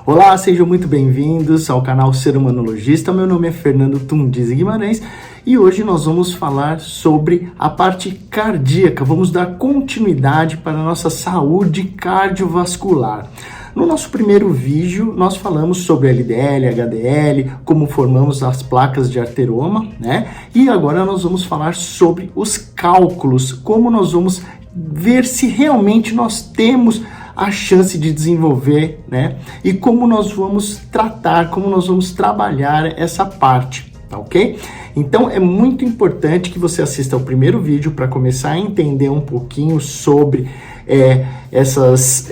Olá, sejam muito bem-vindos ao canal Ser Humanologista. Meu nome é Fernando Tundiz Guimarães e hoje nós vamos falar sobre a parte cardíaca. Vamos dar continuidade para a nossa saúde cardiovascular. No nosso primeiro vídeo, nós falamos sobre LDL, HDL, como formamos as placas de ateroma, né? E agora nós vamos falar sobre os cálculos, como nós vamos ver se realmente nós temos a chance de desenvolver, né? E como nós vamos tratar, como nós vamos trabalhar essa parte, tá ok? Então é muito importante que você assista ao primeiro vídeo para começar a entender um pouquinho sobre essas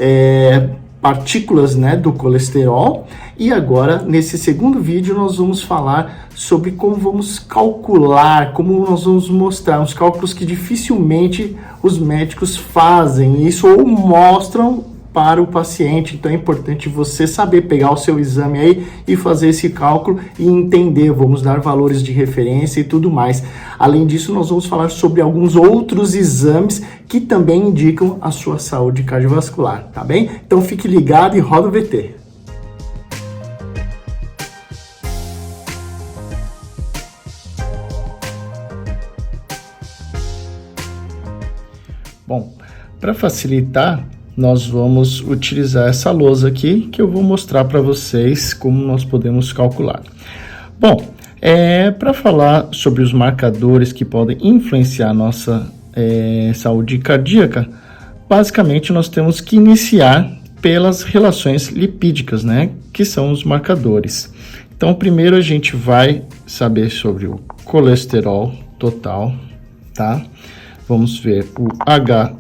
partículas, né, do colesterol. E agora, nesse segundo vídeo, nós vamos falar sobre como vamos calcular, como nós vamos mostrar uns cálculos que dificilmente os médicos fazem isso ou mostram para o paciente. Então é importante você saber pegar o seu exame aí e fazer esse cálculo e entender, vamos dar valores de referência e tudo mais. Além disso, nós vamos falar sobre alguns outros exames que também indicam a sua saúde cardiovascular, tá bem? Então fique ligado e roda o VT. Bom, para facilitar, nós vamos utilizar essa lousa aqui, que eu vou mostrar para vocês como nós podemos calcular. Bom, para falar sobre os marcadores que podem influenciar a nossa saúde cardíaca, basicamente nós temos que iniciar pelas relações lipídicas, né, que são os marcadores. Então, primeiro a gente vai saber sobre o colesterol total, tá? Vamos ver o HDL,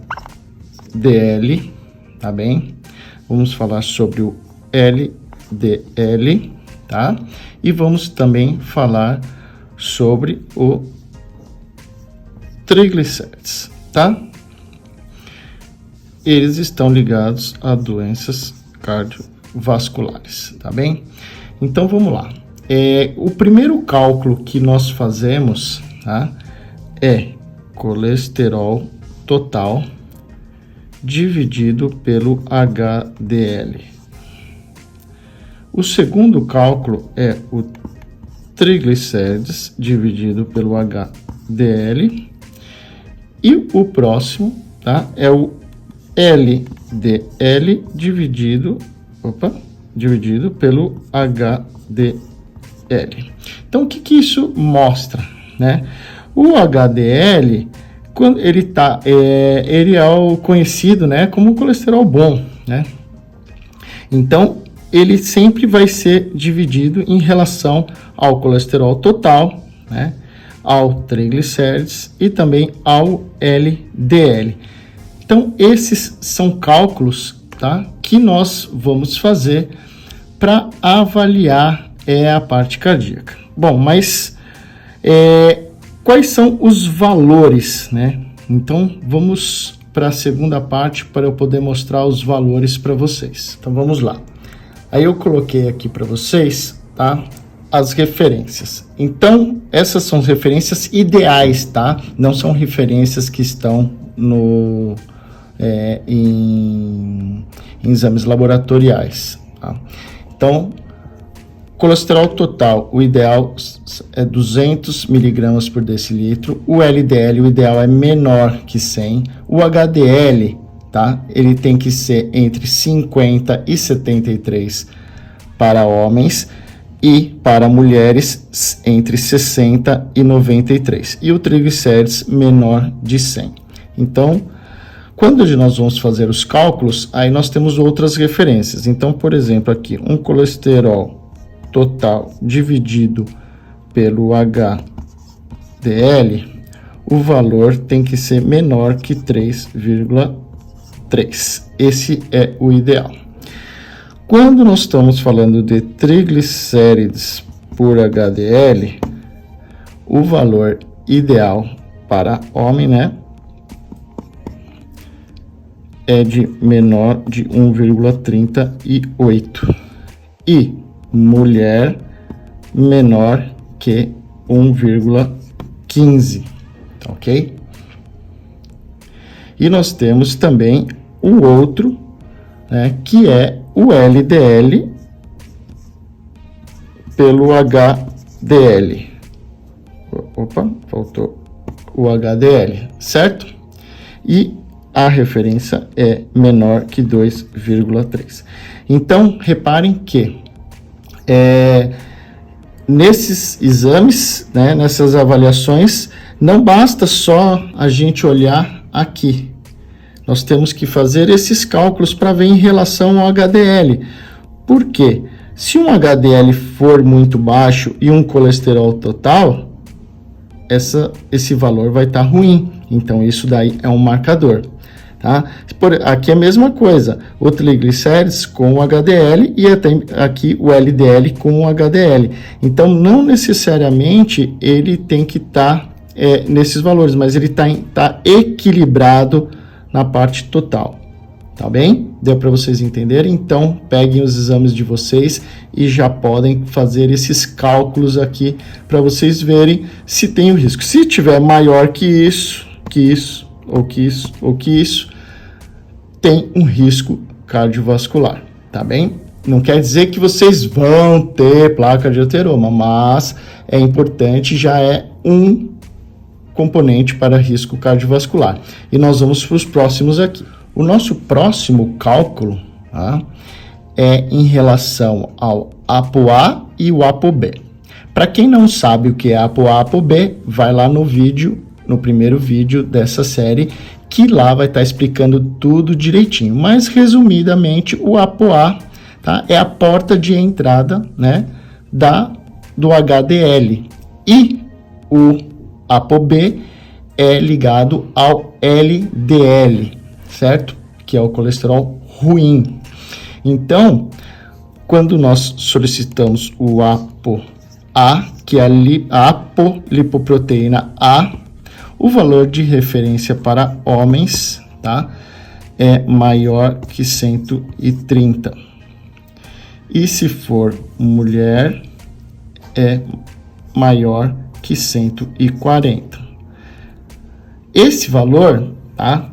tá bem? Vamos falar sobre o LDL, tá? E vamos também falar sobre o triglicérides, tá? Eles estão ligados a doenças cardiovasculares, tá bem? Então vamos lá. O primeiro cálculo que nós fazemos, tá, é colesterol total dividido pelo HDL. O segundo cálculo é o triglicérides dividido pelo HDL. E o próximo, tá, é o LDL dividido pelo HDL. Então, o que isso mostra, né? O HDL, quando ele é o conhecido, né, como colesterol bom, né? Então, ele sempre vai ser dividido em relação ao colesterol total, né, ao triglicérides e também ao LDL. Então, esses são cálculos, tá, que nós vamos fazer para avaliar a parte cardíaca. Bom, mas quais são os valores, né? Então, vamos para a segunda parte para eu poder mostrar os valores para vocês. Então, vamos lá. Aí eu coloquei aqui para vocês, tá, as referências. Então, essas são as referências ideais, tá? Não são referências que estão em exames laboratoriais, tá? Então, colesterol total, o ideal é 200 miligramas por decilitro. O LDL, o ideal é menor que 100. O HDL, tá, ele tem que ser entre 50 e 73 para homens e para mulheres entre 60 e 93. E o triglicérides menor de 100. Então, quando nós vamos fazer os cálculos, aí nós temos outras referências. Então, por exemplo, aqui, um colesterol total dividido pelo HDL, o valor tem que ser menor que 3,3. Esse é o ideal. Quando nós estamos falando de triglicérides por HDL, o valor ideal para homem, né, é de menor de 1,38 e mulher menor que 1,15, tá ok? E nós temos também o outro, né, que é o LDL pelo HDL. Opa, faltou o HDL, certo? E a referência é menor que 2,3. Então, reparem que nesses exames, né, nessas avaliações, não basta só a gente olhar aqui. Nós temos que fazer esses cálculos para ver em relação ao HDL. Por quê? Se um HDL for muito baixo e um colesterol total, esse valor vai estar ruim. Então, isso daí é um marcador. Tá? Aqui é a mesma coisa, o triglicérides com o HDL e até aqui o LDL com o HDL. Então, não necessariamente ele tem que estar nesses valores, mas ele tá equilibrado na parte total. Tá bem? Deu para vocês entenderem? Então, peguem os exames de vocês e já podem fazer esses cálculos aqui para vocês verem se tem o risco. Se tiver maior que isso, ou que isso, tem um risco cardiovascular, tá bem? Não quer dizer que vocês vão ter placa de ateroma, mas é importante, já é um componente para risco cardiovascular. E nós vamos para os próximos aqui. O nosso próximo cálculo, tá, é em relação ao ApoA e o ApoB. Para quem não sabe o que é ApoA, ApoB, vai lá no vídeo, no primeiro vídeo dessa série, que lá vai estar explicando tudo direitinho. Mas, resumidamente, o ApoA, tá, é a porta de entrada, né, do HDL. E o ApoB é ligado ao LDL, certo? Que é o colesterol ruim. Então, quando nós solicitamos o ApoA, que é a apolipoproteína A, o valor de referência para homens, tá, é maior que 130. E se for mulher, é maior que 140. Esse valor, tá,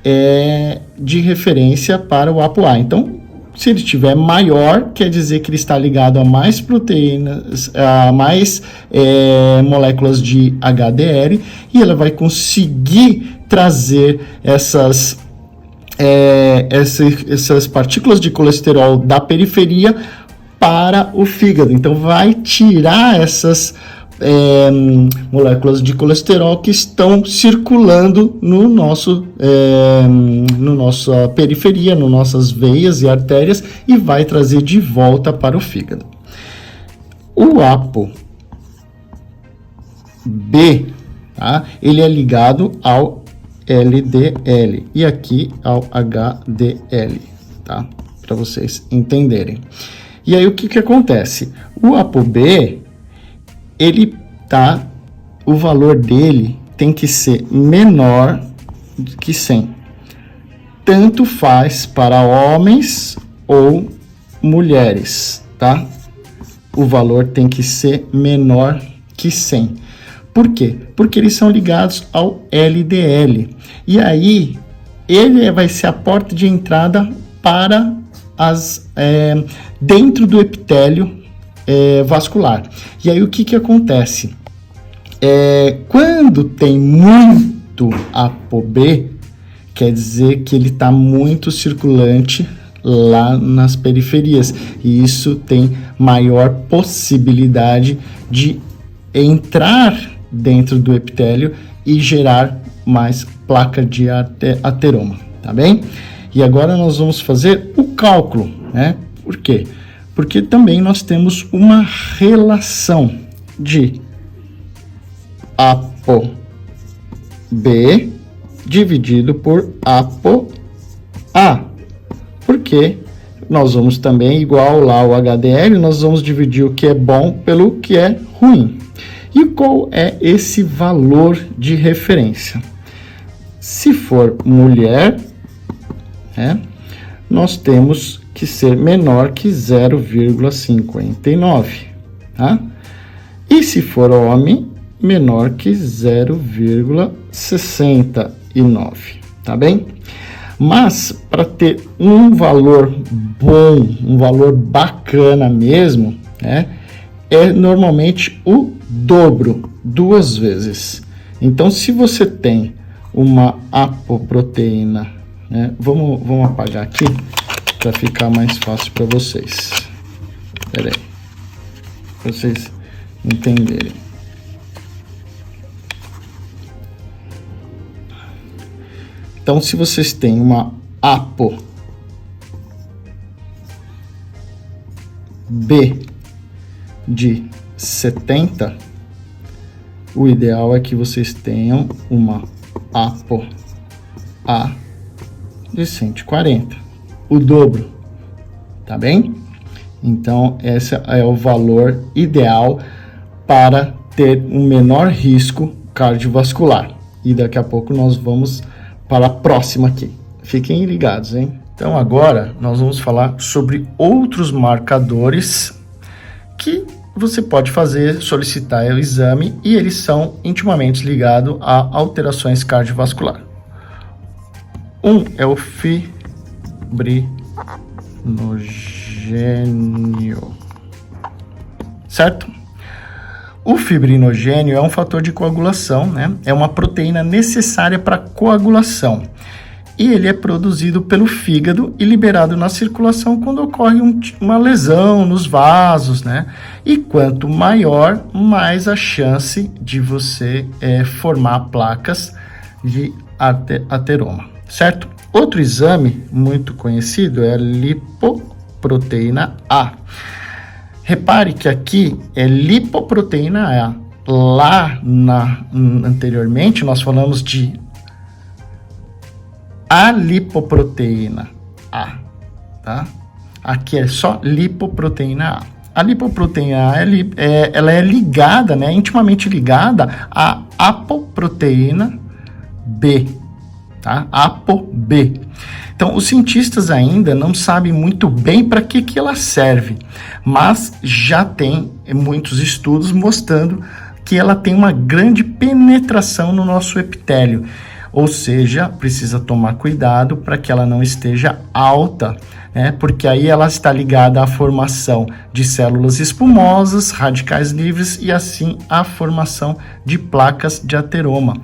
é de referência para o ApoA. Então, se ele estiver maior, quer dizer que ele está ligado a mais proteínas, a mais moléculas de HDL, e ela vai conseguir trazer essas partículas de colesterol da periferia para o fígado. Então, vai tirar essas moléculas de colesterol que estão circulando no nossa periferia, nas nossas veias e artérias, e vai trazer de volta para o fígado. O ApoB, tá, ele é ligado ao LDL e aqui ao HDL, tá, para vocês entenderem. E aí o que acontece? O ApoB, o valor dele tem que ser menor que 100. Tanto faz para homens ou mulheres, tá? O valor tem que ser menor que 100. Por quê? Porque eles são ligados ao LDL. E aí, ele vai ser a porta de entrada para dentro do epitélio vascular. E aí o que acontece? Quando tem muito ApoB, quer dizer que ele está muito circulante lá nas periferias, e isso tem maior possibilidade de entrar dentro do epitélio e gerar mais placa de ateroma, tá bem? E agora nós vamos fazer o cálculo, né? Por quê? Porque também nós temos uma relação de ApoB dividido por ApoA. Porque nós vamos também, igual lá o HDL, nós vamos dividir o que é bom pelo que é ruim. E qual é esse valor de referência? Se for mulher, nós temos que ser menor que 0,59, tá? E se for homem, menor que 0,69, tá bem? Mas, para ter um valor bom, um valor bacana mesmo, é normalmente o dobro, 2 vezes. Então, se você tem uma apoproteína, né? Vamos apagar aqui para ficar mais fácil para vocês. Espera aí, para vocês entenderem. Então, se vocês têm uma apo B de 70, o ideal é que vocês tenham uma apo A de 140, o dobro, tá bem? Então, esse é o valor ideal para ter um menor risco cardiovascular. E daqui a pouco nós vamos para a próxima aqui. Fiquem ligados, hein? Então, agora nós vamos falar sobre outros marcadores que você pode solicitar o exame, e eles são intimamente ligados a alterações cardiovasculares. Um é o fibrinogênio, certo? O fibrinogênio é um fator de coagulação, né? É uma proteína necessária para coagulação. E ele é produzido pelo fígado e liberado na circulação quando ocorre uma lesão nos vasos, né? E quanto maior, mais a chance de você formar placas de ateroma, certo? Outro exame muito conhecido é a lipoproteína A. Repare que aqui é lipoproteína A. Lá anteriormente nós falamos de a lipoproteína A, tá? Aqui é só lipoproteína A. A lipoproteína A ela é ligada, né, intimamente ligada à apoproteína B, tá? ApoB. Então, os cientistas ainda não sabem muito bem para que ela serve, mas já tem muitos estudos mostrando que ela tem uma grande penetração no nosso epitélio. Ou seja, precisa tomar cuidado para que ela não esteja alta, né? Porque aí ela está ligada à formação de células espumosas, radicais livres e assim à formação de placas de ateroma.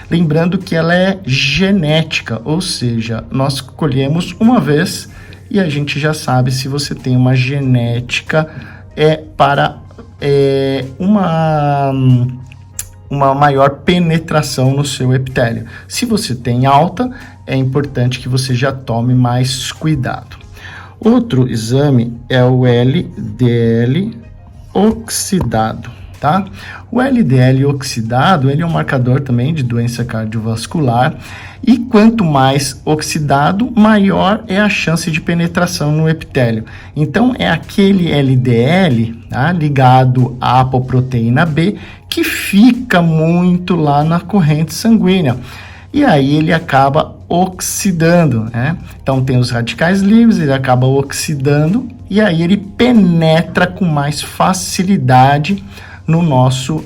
Lembrando que ela é genética, ou seja, nós colhemos uma vez e a gente já sabe se você tem uma genética para uma maior penetração no seu epitélio. Se você tem alta, é importante que você já tome mais cuidado. Outro exame é o LDL oxidado, tá? O LDL oxidado, ele é um marcador também de doença cardiovascular, e quanto mais oxidado, maior é a chance de penetração no epitélio. Então, é aquele LDL, tá, ligado à apoproteína B, que fica muito lá na corrente sanguínea. E aí ele acaba oxidando, né? Então tem os radicais livres, ele acaba oxidando e aí ele penetra com mais facilidade no nosso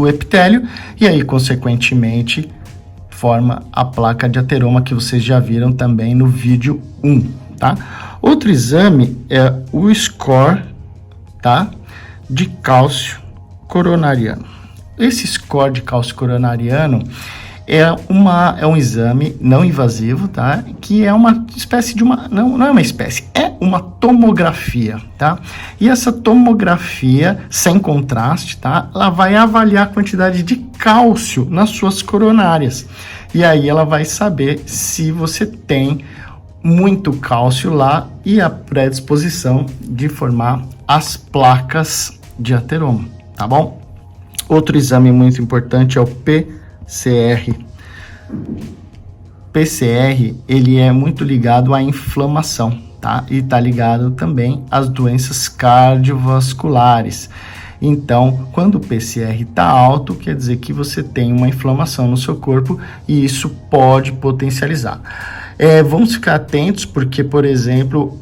epitélio e aí, consequentemente, forma a placa de ateroma que vocês já viram também no vídeo 1, tá? Outro exame é o score, tá, de cálcio coronariano. Esse score de cálcio coronariano é um exame não invasivo, tá? Que é uma espécie de não é uma espécie, é uma tomografia, tá? E essa tomografia sem contraste, tá? Ela vai avaliar a quantidade de cálcio nas suas coronárias. E aí ela vai saber se você tem muito cálcio lá e a predisposição de formar as placas de ateroma, tá bom? Outro exame muito importante é o PCR. PCR, ele é muito ligado à inflamação, tá? E tá ligado também às doenças cardiovasculares. Então, quando o PCR está alto, quer dizer que você tem uma inflamação no seu corpo e isso pode potencializar. Vamos ficar atentos porque, por exemplo,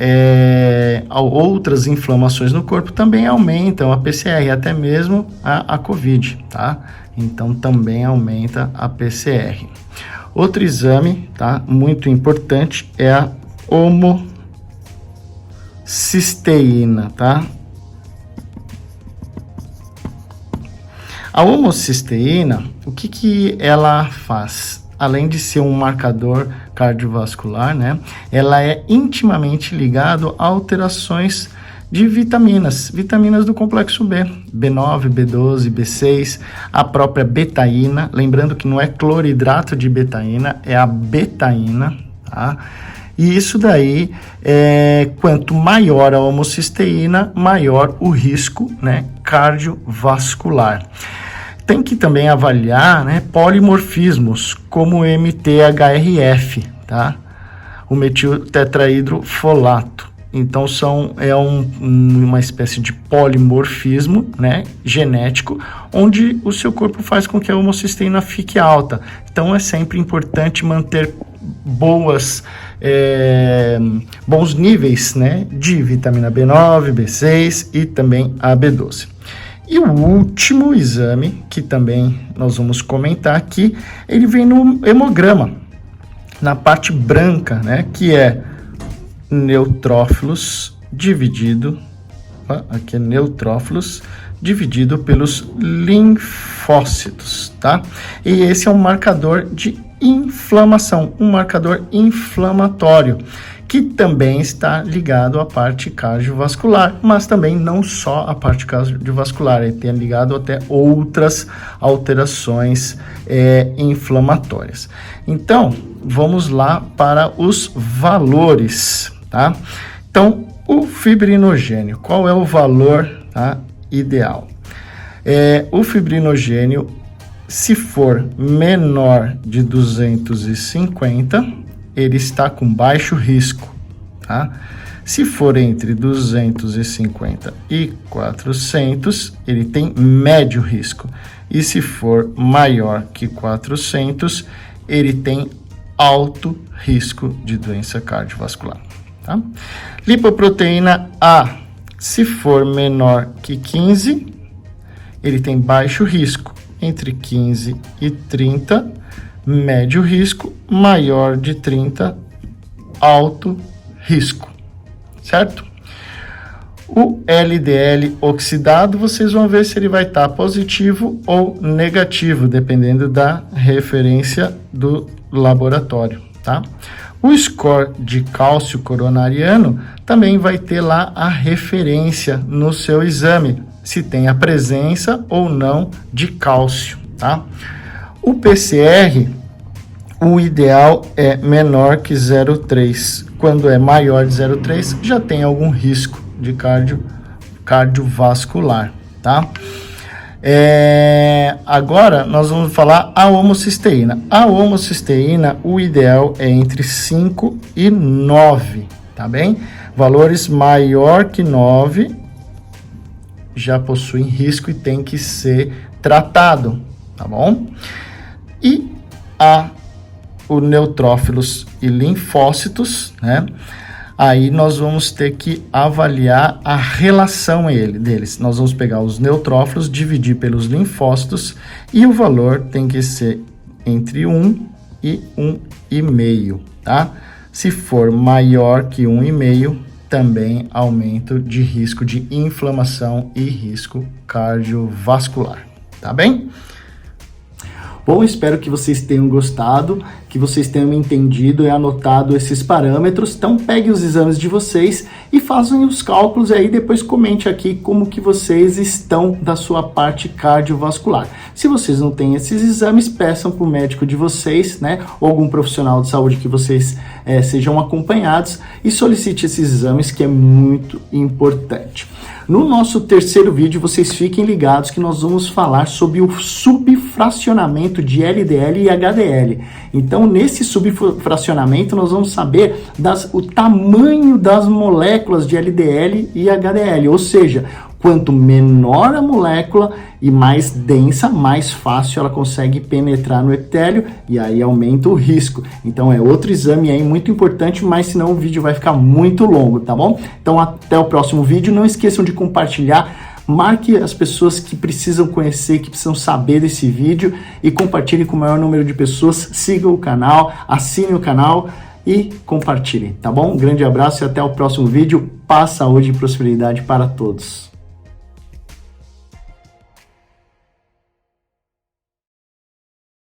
outras inflamações no corpo também aumentam a PCR, até mesmo a COVID, tá? Então, também aumenta a PCR. Outro exame, tá, muito importante é a homocisteína, tá? A homocisteína, o que ela faz? Além de ser um marcador cardiovascular, né, ela é intimamente ligada a alterações de vitaminas do complexo B, B9, B12, B6, a própria betaína, lembrando que não é cloridrato de betaína, é a betaína, tá? E isso daí, quanto maior a homocisteína, maior o risco, né, cardiovascular. Tem que também avaliar, né, polimorfismos, como o MTHRF, tá? O metiltetraidrofolato. Então, uma espécie de polimorfismo, né, genético, onde o seu corpo faz com que a homocisteína fique alta. Então, é sempre importante manter bons níveis, né, de vitamina B9, B6 e também a B12. E o último exame, que também nós vamos comentar aqui, ele vem no hemograma, na parte branca, né, que é neutrófilos dividido, aqui é neutrófilos dividido pelos linfócitos, tá? E esse é um marcador de inflamação, um marcador inflamatório, que também está ligado à parte cardiovascular, mas também não só a parte cardiovascular, ele tem ligado até outras alterações inflamatórias. Então, vamos lá para os valores, tá? Então, o fibrinogênio, qual é o valor, tá, ideal? O fibrinogênio, se for menor de 250, ele está com baixo risco, tá? Se for entre 250 e 400, ele tem médio risco. E se for maior que 400, ele tem alto risco de doença cardiovascular, tá? Lipoproteína A, se for menor que 15, ele tem baixo risco. Entre 15 e 30, médio risco, maior de 30, alto risco, certo? O LDL oxidado, vocês vão ver se ele vai estar positivo ou negativo, dependendo da referência do laboratório, tá? O score de cálcio coronariano também vai ter lá a referência no seu exame, se tem a presença ou não de cálcio, tá? O PCR, o ideal é menor que 0,3. Quando é maior de 0,3, já tem algum risco de cardiovascular, tá? Agora, nós vamos falar a homocisteína. A homocisteína, o ideal é entre 5 e 9, tá bem? Valores maior que 9 já possuem risco e tem que ser tratado, tá bom? E o neutrófilos e linfócitos, né? Aí nós vamos ter que avaliar a relação deles. Nós vamos pegar os neutrófilos, dividir pelos linfócitos e o valor tem que ser entre 1 e 1,5, tá? Se for maior que 1,5, também aumento de risco de inflamação e risco cardiovascular, tá bem? Bom, espero que vocês tenham gostado, que vocês tenham entendido e anotado esses parâmetros. Então, peguem os exames de vocês e façam os cálculos e aí depois comente aqui como que vocês estão da sua parte cardiovascular. Se vocês não têm esses exames, peçam para o médico de vocês, né, ou algum profissional de saúde que vocês sejam acompanhados e solicite esses exames, que é muito importante. No nosso terceiro vídeo, vocês fiquem ligados que nós vamos falar sobre o subfracionamento de LDL e HDL. Então, nesse subfracionamento, nós vamos saber o tamanho das moléculas de LDL e HDL, ou seja, quanto menor a molécula e mais densa, mais fácil ela consegue penetrar no epitélio e aí aumenta o risco. Então é outro exame aí muito importante, mas senão o vídeo vai ficar muito longo, tá bom? Então até o próximo vídeo, não esqueçam de compartilhar, marque as pessoas que precisam conhecer, que precisam saber desse vídeo e compartilhe com o maior número de pessoas, sigam o canal, assinem o canal e compartilhem, tá bom? Um grande abraço e até o próximo vídeo. Paz, saúde e prosperidade para todos.